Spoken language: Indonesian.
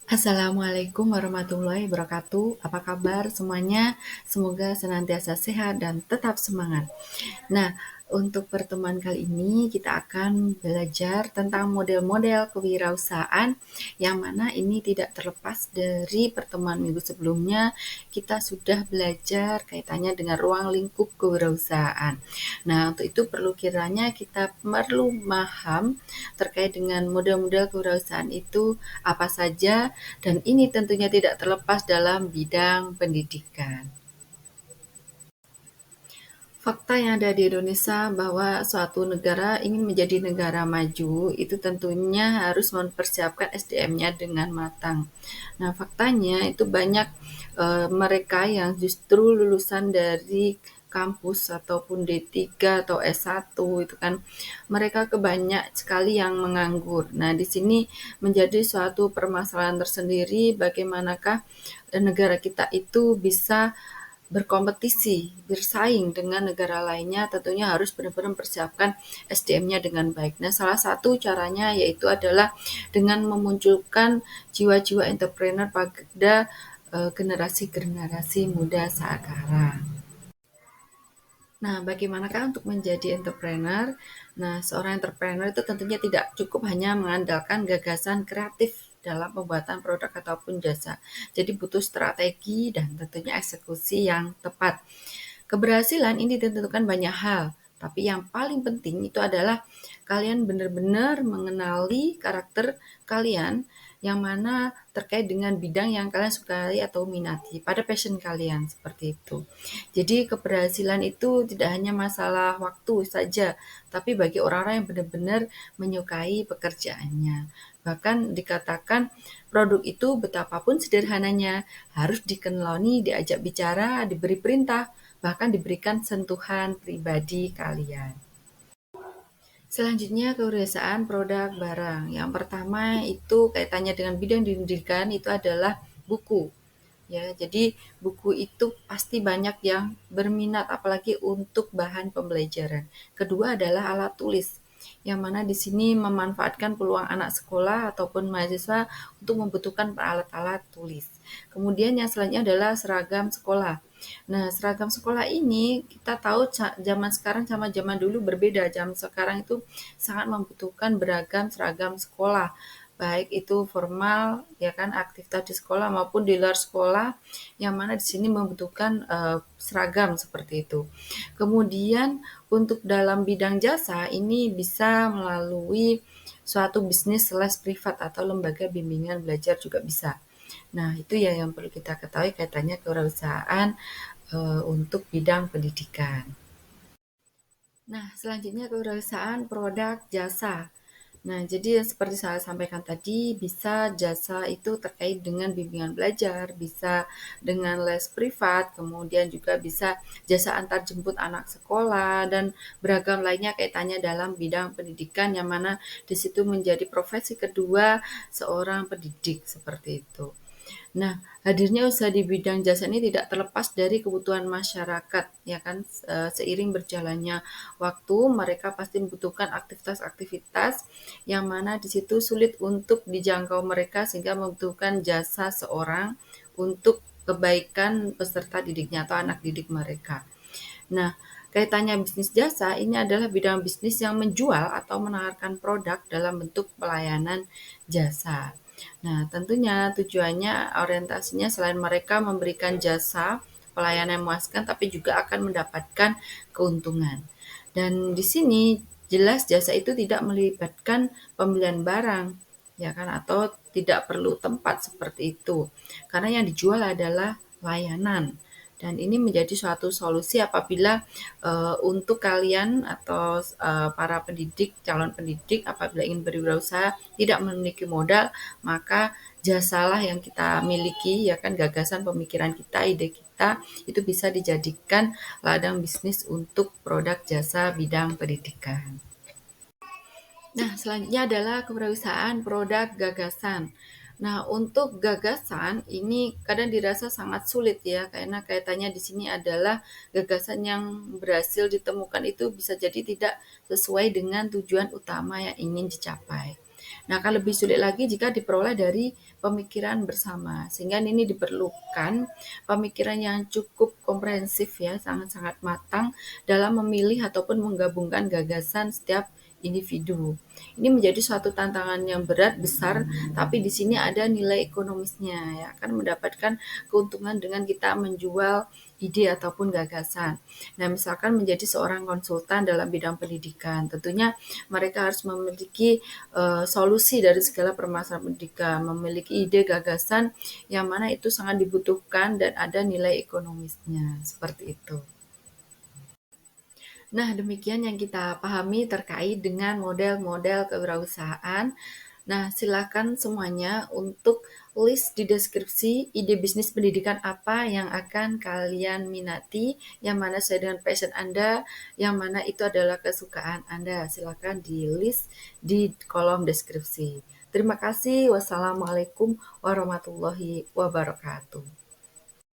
Assalamualaikum warahmatullahi wabarakatuh. Apa kabar semuanya? Semoga senantiasa sehat dan tetap semangat. Nah, untuk pertemuan kali ini kita akan belajar tentang model-model kewirausahaan yang mana ini tidak terlepas dari pertemuan minggu sebelumnya. Kita sudah belajar kaitannya dengan ruang lingkup kewirausahaan. Nah, untuk itu kita perlu paham terkait dengan model-model kewirausahaan itu apa saja, dan ini tentunya tidak terlepas dalam bidang pendidikan. Fakta yang ada di Indonesia bahwa suatu negara ingin menjadi negara maju, itu tentunya harus mempersiapkan SDM-nya dengan matang. Nah, faktanya itu banyak mereka yang justru lulusan dari kampus ataupun D3 atau S1 itu kan mereka kebanyak sekali yang menganggur. Nah, di sini menjadi suatu permasalahan tersendiri bagaimanakah negara kita itu bisa berkompetisi, bersaing dengan negara lainnya, tentunya harus benar-benar mempersiapkan SDM-nya dengan baik. Nah, salah satu caranya yaitu adalah dengan memunculkan jiwa-jiwa entrepreneur pada generasi-generasi muda sekarang. Nah, bagaimanakah untuk menjadi entrepreneur? Nah, seorang entrepreneur itu tentunya tidak cukup hanya mengandalkan gagasan kreatif dalam pembuatan produk ataupun jasa. Jadi butuh strategi dan tentunya eksekusi yang tepat. Keberhasilan ini ditentukan banyak hal, tapi yang paling penting itu adalah kalian benar-benar mengenali karakter kalian yang mana terkait dengan bidang yang kalian sukai atau minati, pada passion kalian seperti itu. Jadi keberhasilan itu tidak hanya masalah waktu saja, tapi bagi orang-orang yang benar-benar menyukai pekerjaannya. Bahkan dikatakan produk itu betapapun sederhananya harus dikenaloni, diajak bicara, diberi perintah, bahkan diberikan sentuhan pribadi kalian. Selanjutnya kewirausahaan produk barang. Yang pertama itu kaitannya dengan bidang pendidikan itu adalah buku. Ya, jadi buku itu pasti banyak yang berminat apalagi untuk bahan pembelajaran. Kedua adalah alat tulis, yang mana di sini memanfaatkan peluang anak sekolah ataupun mahasiswa untuk membutuhkan alat-alat tulis. Kemudian yang selanjutnya adalah seragam sekolah. Nah, seragam sekolah ini kita tahu zaman sekarang sama zaman dulu berbeda. Zaman sekarang itu sangat membutuhkan beragam seragam sekolah, baik itu formal ya kan aktivitas di sekolah maupun di luar sekolah, yang mana di sini membutuhkan seragam seperti itu. Kemudian untuk dalam bidang jasa ini bisa melalui suatu bisnis les privat atau lembaga bimbingan belajar juga bisa. Nah, itu ya yang perlu kita ketahui kaitannya kewirausahaan untuk bidang pendidikan. Nah, selanjutnya kewirausahaan produk jasa. Nah, jadi seperti saya sampaikan tadi, bisa jasa itu terkait dengan bimbingan belajar, bisa dengan les privat, kemudian juga bisa jasa antar jemput anak sekolah, dan beragam lainnya kaitannya dalam bidang pendidikan, yang mana di situ menjadi profesi kedua seorang pendidik, seperti itu. Nah, hadirnya usaha di bidang jasa ini tidak terlepas dari kebutuhan masyarakat, ya kan? Seiring berjalannya waktu, mereka pasti membutuhkan aktivitas-aktivitas yang mana di situ sulit untuk dijangkau mereka sehingga membutuhkan jasa seorang untuk kebaikan peserta didiknya atau anak didik mereka. Nah, kaitannya bisnis jasa ini adalah bidang bisnis yang menjual atau menawarkan produk dalam bentuk pelayanan jasa. Nah, tentunya tujuannya orientasinya selain mereka memberikan jasa pelayanan yang memuaskan, tapi juga akan mendapatkan keuntungan. Dan di sini jelas jasa itu tidak melibatkan pembelian barang, ya kan, atau tidak perlu tempat seperti itu. Karena yang dijual adalah layanan. Dan ini menjadi suatu solusi apabila untuk kalian atau para pendidik, calon pendidik apabila ingin berwirausaha tidak memiliki modal, maka jasalah yang kita miliki, ya kan, gagasan pemikiran kita, ide kita itu bisa dijadikan ladang bisnis untuk produk jasa bidang pendidikan. Nah, selanjutnya adalah kewirausahaan produk gagasan. Nah, untuk gagasan ini kadang dirasa sangat sulit ya, karena kaitannya di sini adalah gagasan yang berhasil ditemukan itu bisa jadi tidak sesuai dengan tujuan utama yang ingin dicapai. Nah, akan lebih sulit lagi jika diperoleh dari pemikiran bersama. Sehingga ini diperlukan pemikiran yang cukup komprehensif ya, sangat-sangat matang dalam memilih ataupun menggabungkan gagasan setiap individu. Ini menjadi suatu tantangan yang berat, besar, tapi di sini ada nilai ekonomisnya ya, akan mendapatkan keuntungan dengan kita menjual ide ataupun gagasan. Nah, misalkan menjadi seorang konsultan dalam bidang pendidikan, tentunya mereka harus memiliki solusi dari segala permasalahan pendidikan, memiliki ide gagasan yang mana itu sangat dibutuhkan dan ada nilai ekonomisnya, seperti itu. Nah, demikian yang kita pahami terkait dengan model-model kewirausahaan. Nah, silakan semuanya untuk list di deskripsi ide bisnis pendidikan apa yang akan kalian minati, yang mana sesuai dengan passion Anda, yang mana itu adalah kesukaan Anda. Silakan di list di kolom deskripsi. Terima kasih. Wassalamualaikum warahmatullahi wabarakatuh.